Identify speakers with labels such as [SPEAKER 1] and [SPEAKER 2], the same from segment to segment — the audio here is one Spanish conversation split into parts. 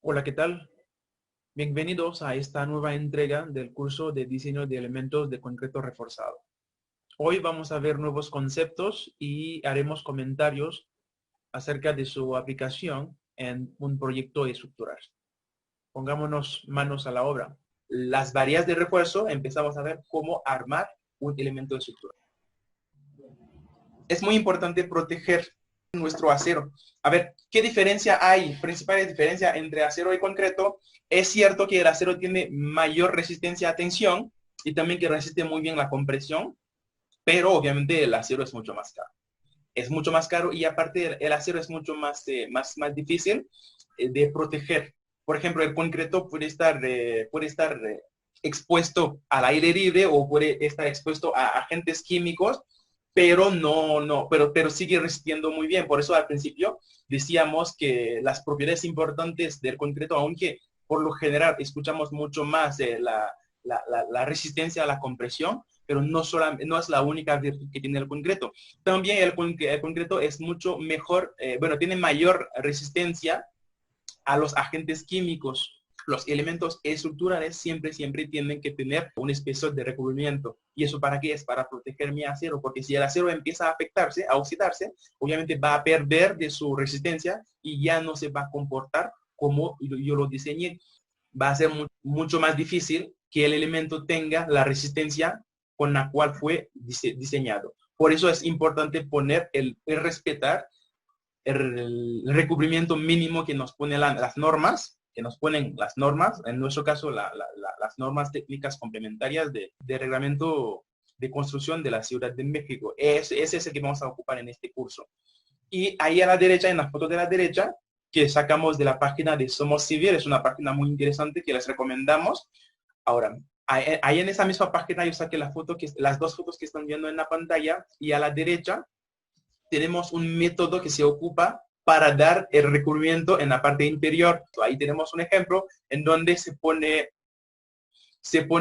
[SPEAKER 1] Hola, ¿qué tal? Bienvenidos a esta nueva entrega del curso de diseño de elementos de concreto reforzado. Hoy vamos a ver nuevos conceptos y haremos comentarios acerca de su aplicación en un proyecto estructural. Pongámonos manos a la obra. Las variedades de refuerzo, empezamos a ver cómo armar un elemento estructural. Es muy importante proteger nuestro acero. A ver, ¿qué diferencia hay? Principal diferencia entre acero y concreto. Es cierto que el acero tiene mayor resistencia a tensión y también que resiste muy bien la compresión, pero obviamente el acero es mucho más caro. Es mucho más caro y aparte el acero es mucho más difícil de proteger. Por ejemplo, el concreto puede estar expuesto al aire libre o puede estar expuesto a agentes químicos, pero pero sigue resistiendo muy bien. Por eso al principio decíamos que las propiedades importantes del concreto, aunque por lo general escuchamos mucho más de la resistencia a la compresión, pero no es la única virtud que tiene el concreto. También el concreto es mucho mejor, tiene mayor resistencia a los agentes químicos. Los elementos estructurales siempre tienen que tener un espesor de recubrimiento. ¿Y eso para qué es? Para proteger mi acero, porque si el acero empieza a afectarse, a oxidarse, obviamente va a perder de su resistencia y ya no se va a comportar como yo lo diseñé. Va a ser mucho más difícil que el elemento tenga la resistencia con la cual fue diseñado. Por eso es importante poner el respetar el recubrimiento mínimo que nos ponen las normas, que nos ponen las normas, en nuestro caso las normas técnicas complementarias de reglamento de construcción de la Ciudad de México. Ese es el que vamos a ocupar en este curso. Y ahí a la derecha, en la foto de la derecha, que sacamos de la página de Somos Civil, es una página muy interesante que les recomendamos. Ahora, ahí en esa misma página yo saqué las dos fotos que están viendo en la pantalla y a la derecha tenemos un método que se ocupa para dar el recubrimiento en la parte inferior. Ahí tenemos un ejemplo en donde se pone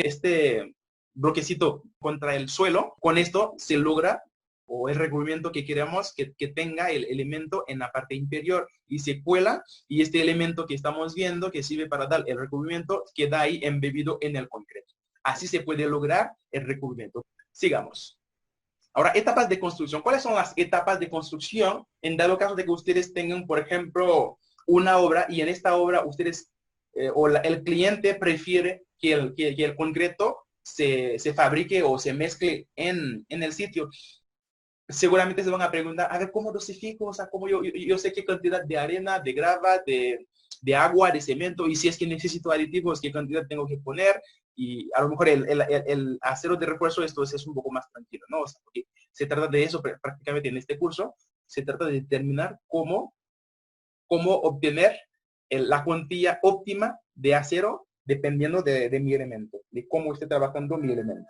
[SPEAKER 1] este bloquecito contra el suelo. Con esto se logra o el recubrimiento que queremos que tenga el elemento en la parte inferior y se cuela y este elemento que estamos viendo que sirve para dar el recubrimiento queda ahí embebido en el concreto. Así se puede lograr el recubrimiento. Sigamos. Ahora, etapas de construcción. ¿Cuáles son las etapas de construcción en dado caso de que ustedes tengan, por ejemplo, una obra y en esta obra ustedes el cliente prefiere que el concreto se fabrique o se mezcle en el sitio? Seguramente se van a preguntar, a ver, ¿cómo dosifico? O sea, ¿cómo yo sé qué cantidad de arena, de grava, de agua, de cemento, y si es que necesito aditivos, qué cantidad tengo que poner? Y a lo mejor el acero de refuerzo, esto es un poco más tranquilo, ¿no? O sea, porque se trata de eso prácticamente en este curso, se trata de determinar cómo obtener la cuantía óptima de acero dependiendo de mi elemento, de cómo esté trabajando mi elemento.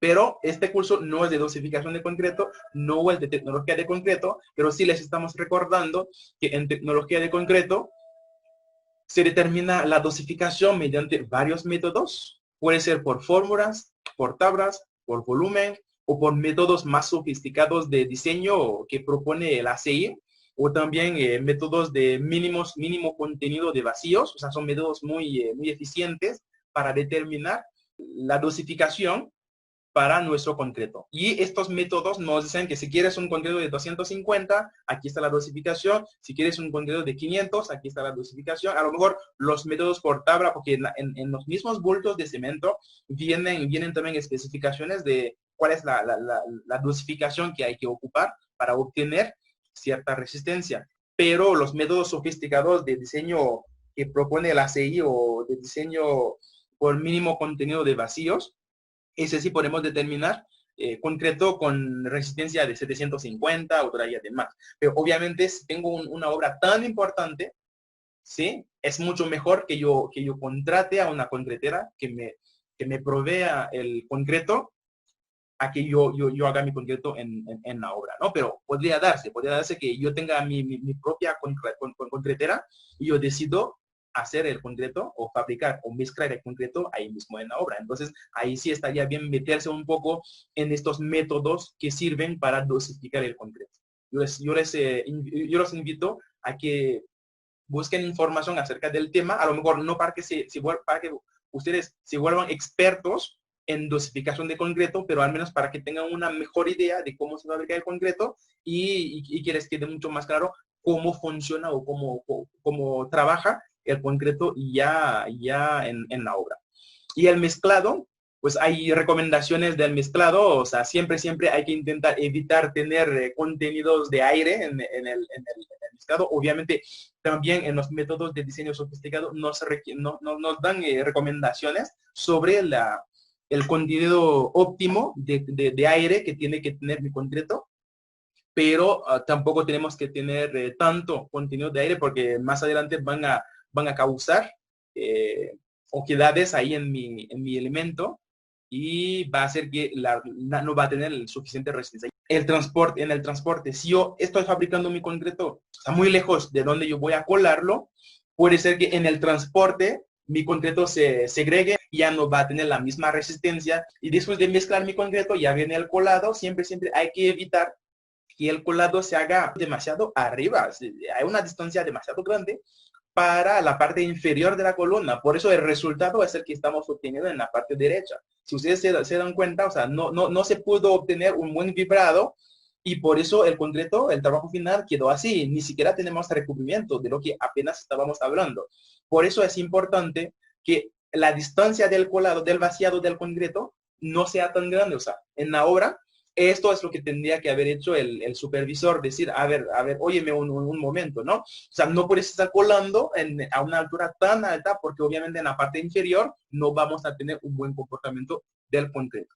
[SPEAKER 1] Pero este curso no es de dosificación de concreto, no es de tecnología de concreto, pero sí les estamos recordando que en tecnología de concreto se determina la dosificación mediante varios métodos. Puede ser por fórmulas, por tablas, por volumen o por métodos más sofisticados de diseño que propone el ACI, o también métodos de mínimo contenido de vacíos. O sea, son métodos muy eficientes para determinar la dosificación para nuestro concreto. Y estos métodos nos dicen que si quieres un concreto de 250, aquí está la dosificación. Si quieres un concreto de 500, aquí está la dosificación. A lo mejor los métodos por tabla, porque en los mismos bultos de cemento vienen también especificaciones de cuál es la dosificación que hay que ocupar para obtener cierta resistencia. Pero los métodos sofisticados de diseño que propone el ACI o de diseño por mínimo contenido de vacíos, ese sí podemos determinar concreto con resistencia de 750 o todavía de más. Pero obviamente si tengo una obra tan importante, ¿sí? Es mucho mejor que yo contrate a una concretera que me provea el concreto a que yo haga mi concreto en la obra, ¿no? Pero podría darse que yo tenga mi propia concretera y yo decido hacer el concreto o fabricar o mezclar el concreto ahí mismo en la obra. Entonces, ahí sí estaría bien meterse un poco en estos métodos que sirven para dosificar el concreto. Yo los invito a que busquen información acerca del tema, a lo mejor no para que, para que ustedes se vuelvan expertos en dosificación de concreto, pero al menos para que tengan una mejor idea de cómo se fabrica el concreto y que les quede mucho más claro cómo funciona o cómo trabaja el concreto ya en la obra. Y el mezclado, pues hay recomendaciones del mezclado, o sea, siempre hay que intentar evitar tener contenidos de aire en el mezclado. Obviamente, también en los métodos de diseño sofisticado nos dan recomendaciones sobre el contenido óptimo de aire que tiene que tener mi concreto, pero tampoco tenemos que tener tanto contenido de aire porque más adelante van a causar oquedades ahí en mi elemento y va a hacer que no va a tener el suficiente resistencia. En el transporte, si yo estoy fabricando mi concreto, o sea, muy lejos de donde yo voy a colarlo, puede ser que en el transporte mi concreto se segregue, ya no va a tener la misma resistencia y después de mezclar mi concreto ya viene el colado. Siempre hay que evitar que el colado se haga demasiado arriba. Hay una distancia demasiado grande para la parte inferior de la columna. Por eso el resultado es el que estamos obteniendo en la parte derecha. Si ustedes se dan cuenta, o sea, no se pudo obtener un buen vibrado y por eso el concreto, el trabajo final quedó así. Ni siquiera tenemos recubrimiento de lo que apenas estábamos hablando. Por eso es importante que la distancia del colado, del vaciado del concreto, no sea tan grande. O sea, en la obra, esto es lo que tendría que haber hecho el supervisor, decir, a ver, óyeme un momento, ¿no? O sea, no puedes estar colando a una altura tan alta porque obviamente en la parte inferior no vamos a tener un buen comportamiento del concreto.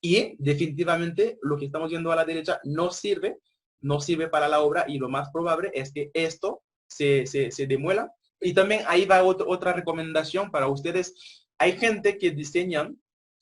[SPEAKER 1] Y definitivamente lo que estamos viendo a la derecha no sirve para la obra y lo más probable es que esto se demuela. Y también ahí va otra recomendación para ustedes. Hay gente que diseñan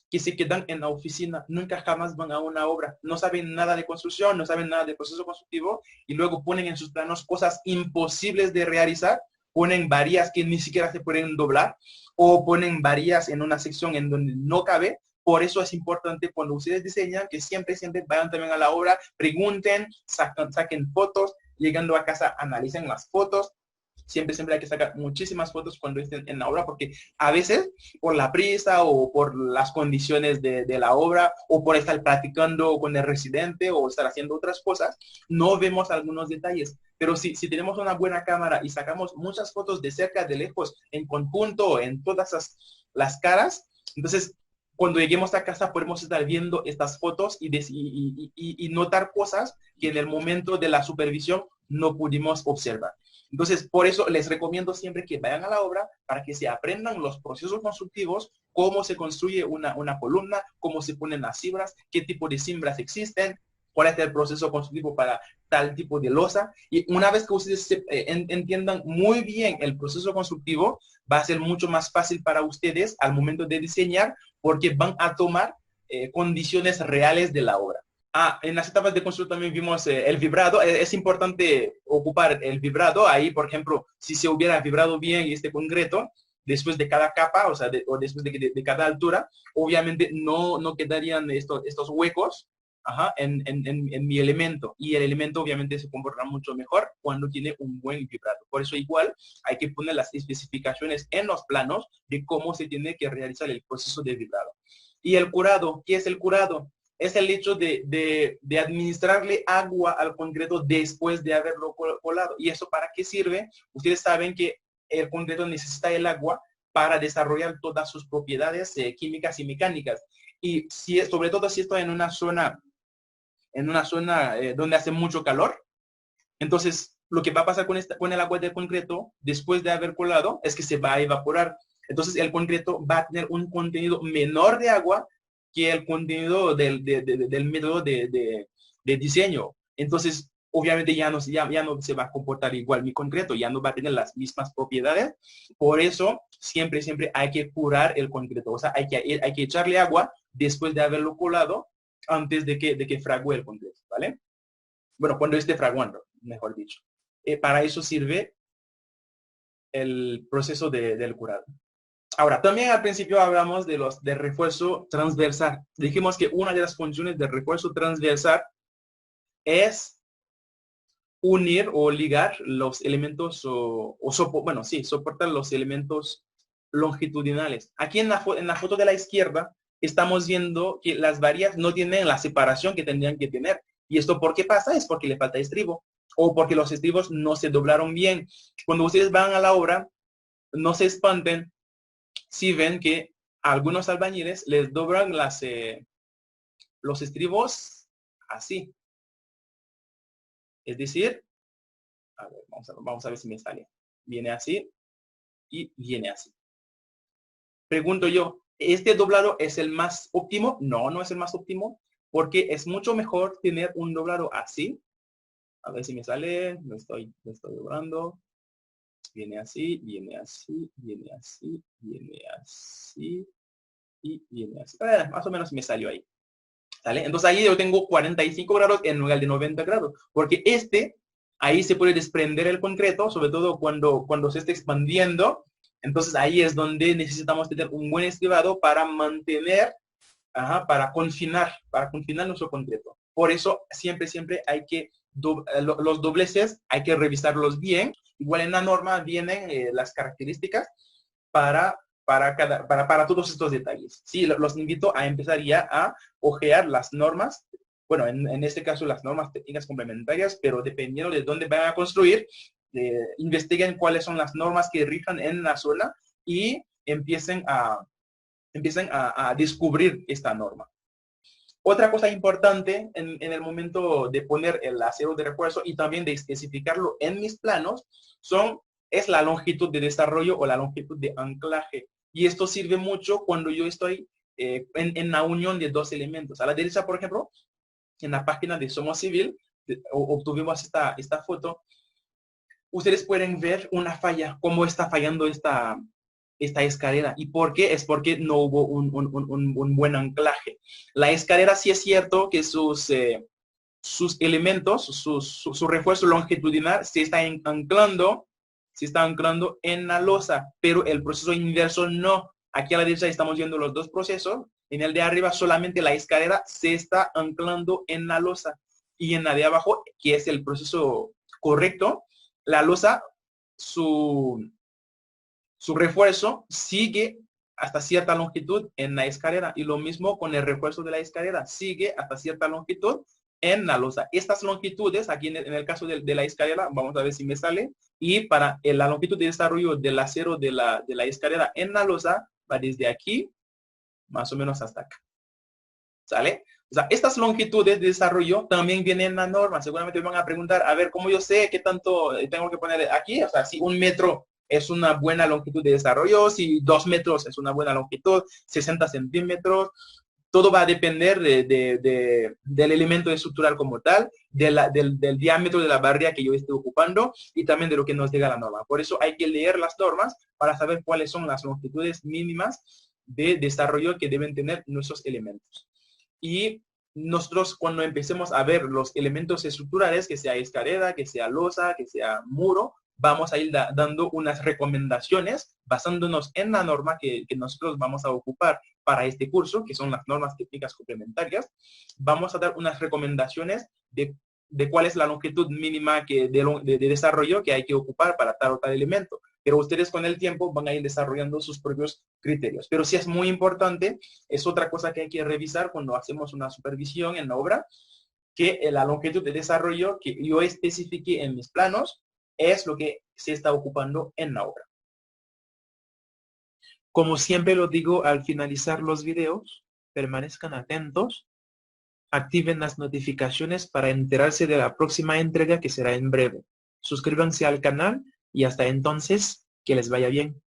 [SPEAKER 1] que se quedan en la oficina, nunca jamás van a una obra, no saben nada de construcción, no saben nada de proceso constructivo y luego ponen en sus planos cosas imposibles de realizar, ponen varillas que ni siquiera se pueden doblar o ponen varillas en una sección en donde no cabe. Por eso es importante cuando ustedes diseñan que siempre vayan también a la obra, pregunten, saquen fotos, llegando a casa analicen las fotos. Siempre hay que sacar muchísimas fotos cuando estén en la obra porque a veces por la prisa o por las condiciones de la obra o por estar practicando con el residente o estar haciendo otras cosas, no vemos algunos detalles. Pero si tenemos una buena cámara y sacamos muchas fotos de cerca, de lejos, en conjunto, en todas las caras, entonces cuando lleguemos a casa podemos estar viendo estas fotos y notar cosas que en el momento de la supervisión no pudimos observar. Entonces, por eso les recomiendo siempre que vayan a la obra para que se aprendan los procesos constructivos, cómo se construye una columna, cómo se ponen las cibras, qué tipo de cimbras existen, cuál es el proceso constructivo para tal tipo de losa. Y una vez que ustedes entiendan muy bien el proceso constructivo, va a ser mucho más fácil para ustedes al momento de diseñar porque van a tomar condiciones reales de la obra. En las etapas de construcción también vimos el vibrado. Es importante ocupar el vibrado. Ahí, por ejemplo, si se hubiera vibrado bien este concreto, después de cada capa, o sea, o después de cada altura, obviamente no quedarían estos huecos en mi elemento. Y el elemento obviamente se comporta mucho mejor cuando tiene un buen vibrado. Por eso igual hay que poner las especificaciones en los planos de cómo se tiene que realizar el proceso de vibrado. Y el curado, ¿qué es el curado? Es el hecho de administrarle agua al concreto después de haberlo colado. ¿Y eso para qué sirve? Ustedes saben que el concreto necesita el agua para desarrollar todas sus propiedades químicas y mecánicas. Y sobre todo si estoy en una zona donde hace mucho calor, entonces lo que va a pasar con el agua del concreto después de haber colado es que se va a evaporar. Entonces el concreto va a tener un contenido menor de agua que el contenido del método de diseño. Entonces, obviamente ya no se va a comportar igual mi concreto, ya no va a tener las mismas propiedades. Por eso, siempre hay que curar el concreto. O sea, hay que echarle agua después de haberlo colado antes de que frague el concreto, ¿vale? Bueno, cuando esté fraguando, mejor dicho. Para eso sirve el proceso del curado. Ahora, también al principio hablamos de refuerzo transversal. Dijimos que una de las funciones del refuerzo transversal es unir o ligar los elementos soportar los elementos longitudinales. Aquí en la foto de la izquierda estamos viendo que las varillas no tienen la separación que tendrían que tener. ¿Y esto por qué pasa? Es porque le falta estribo o porque los estribos no se doblaron bien. Cuando ustedes van a la obra, no se espanten si ven que a algunos albañiles les doblan los estribos así. Es decir, a ver, vamos a ver si me sale. Viene así y viene así. Pregunto yo, ¿este doblado es el más óptimo? No, no es el más óptimo, porque es mucho mejor tener un doblado así. A ver si me sale, lo estoy doblando. Viene así, viene así, viene así, viene así y viene así. Más o menos me salió ahí. ¿Sale? Entonces ahí yo tengo 45 grados en lugar de 90 grados, porque ahí se puede desprender el concreto, sobre todo cuando se está expandiendo. Entonces ahí es donde necesitamos tener un buen estribado para mantener, para confinar nuestro concreto. Por eso siempre hay que, los dobleces hay que revisarlos bien. Igual en la norma vienen las características para todos estos detalles. Sí, los invito a empezar ya a ojear las normas. Bueno, en este caso las normas técnicas complementarias, pero dependiendo de dónde van a construir, investiguen cuáles son las normas que rijan en la zona y empiecen a descubrir esta norma. Otra cosa importante en el momento de poner el acero de refuerzo y también de especificarlo en mis planos es la longitud de desarrollo o la longitud de anclaje. Y esto sirve mucho cuando yo estoy en la unión de dos elementos. A la derecha, por ejemplo, en la página de Somos Civil, obtuvimos esta foto. Ustedes pueden ver una falla, cómo está fallando esta escalera. ¿Y por qué? Es porque no hubo un buen anclaje. La escalera sí es cierto que sus elementos, su refuerzo longitudinal se está anclando en la losa, pero el proceso inverso no. Aquí a la derecha estamos viendo los dos procesos. En el de arriba solamente la escalera se está anclando en la losa. Y en la de abajo, que es el proceso correcto, la losa, su refuerzo sigue hasta cierta longitud en la escalera. Y lo mismo con el refuerzo de la escalera, sigue hasta cierta longitud en la losa. Estas longitudes, aquí en el caso de la escalera, vamos a ver si me sale. Y para la longitud de desarrollo del acero de la escalera en la losa, va desde aquí, más o menos hasta acá. ¿Sale? O sea, estas longitudes de desarrollo también vienen en la norma. Seguramente me van a preguntar, a ver, ¿cómo yo sé qué tanto tengo que poner aquí? O sea, si 1 metro es una buena longitud de desarrollo, si 2 metros es una buena longitud, 60 centímetros, todo va a depender del elemento estructural como tal, del diámetro de la barrera que yo esté ocupando y también de lo que nos diga la norma. Por eso hay que leer las normas para saber cuáles son las longitudes mínimas de desarrollo que deben tener nuestros elementos. Y nosotros cuando empecemos a ver los elementos estructurales, que sea escalera, que sea losa, que sea muro, vamos a ir dando unas recomendaciones basándonos en la norma que nosotros vamos a ocupar para este curso, que son las normas técnicas complementarias. Vamos a dar unas recomendaciones de cuál es la longitud mínima de desarrollo que hay que ocupar para tal o tal elemento. Pero ustedes con el tiempo van a ir desarrollando sus propios criterios. Pero sí es muy importante, es otra cosa que hay que revisar cuando hacemos una supervisión en la obra, que la longitud de desarrollo que yo especifique en mis planos es lo que se está ocupando en la obra. Como siempre lo digo al finalizar los videos, permanezcan atentos, activen las notificaciones para enterarse de la próxima entrega que será en breve. Suscríbanse al canal y hasta entonces, que les vaya bien.